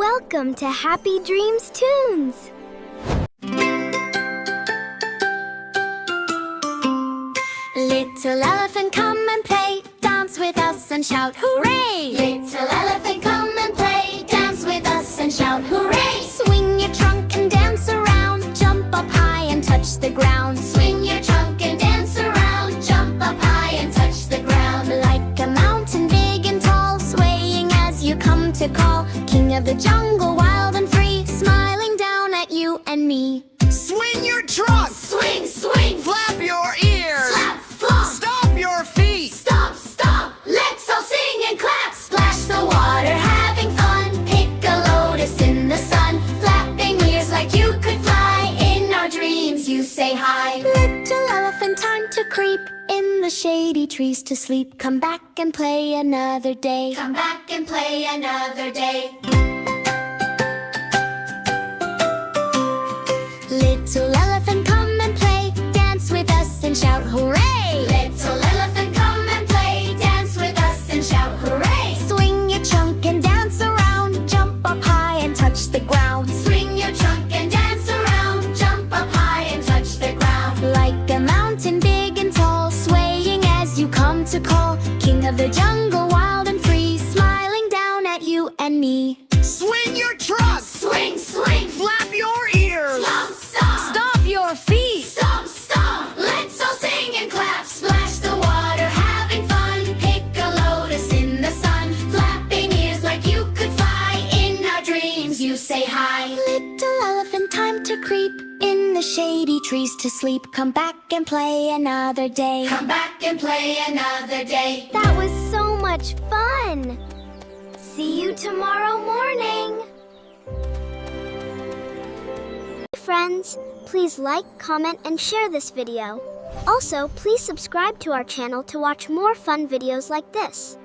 Welcome to Happy Dreams Tunes! Little elephant, come and play, dance with us and shout hooray! Little elephant, come and play, dance with us and shout hooray! Swing your trunk and dance around, jump up high and touch the ground. Swing your trunk and dance around, jump up high and touch the ground. Like a mountain big and tall, swaying as you come to call. King of the jungle, wild and free, smiling down at you and me. Swing your trunk! Swing, swing! Flap your ears! Flap, flop! Stomp your feet! Stomp, stomp! Let's all sing and clap! Splash the water, having fun. Pick a lotus in the sun. Flapping ears like you could fly. In our dreams you say hi. Little elephant, time to creep in the shady trees to sleep. Come back and play another day. Come back and play another day. Little elephant, come and play, dance with us and shout hooray! Little elephant, come and play, dance with us and shout hooray! Swing your trunk and dance around, jump up high and touch the ground. Swing your trunk and dance around, jump up high and touch the ground. Like a mountain big and tall, swaying as you come to call. King of the jungle, wild and free, smiling down at you and me. Swing your trunk! Swing, swing! Flap your ears! Stomp, stomp! Stomp your feet! Stomp, stomp! Let's all sing and clap. Splash the water, having fun. Pick a lotus in the sun. Flapping ears like you could fly. In our dreams you say hi. Little elephant, time to creep in the shady trees to sleep. Come back and play another day. Come back and play another day. That was so much fun! See you tomorrow morning! Friends, please like, comment, and share this video. Also, please subscribe to our channel to watch more fun videos like this.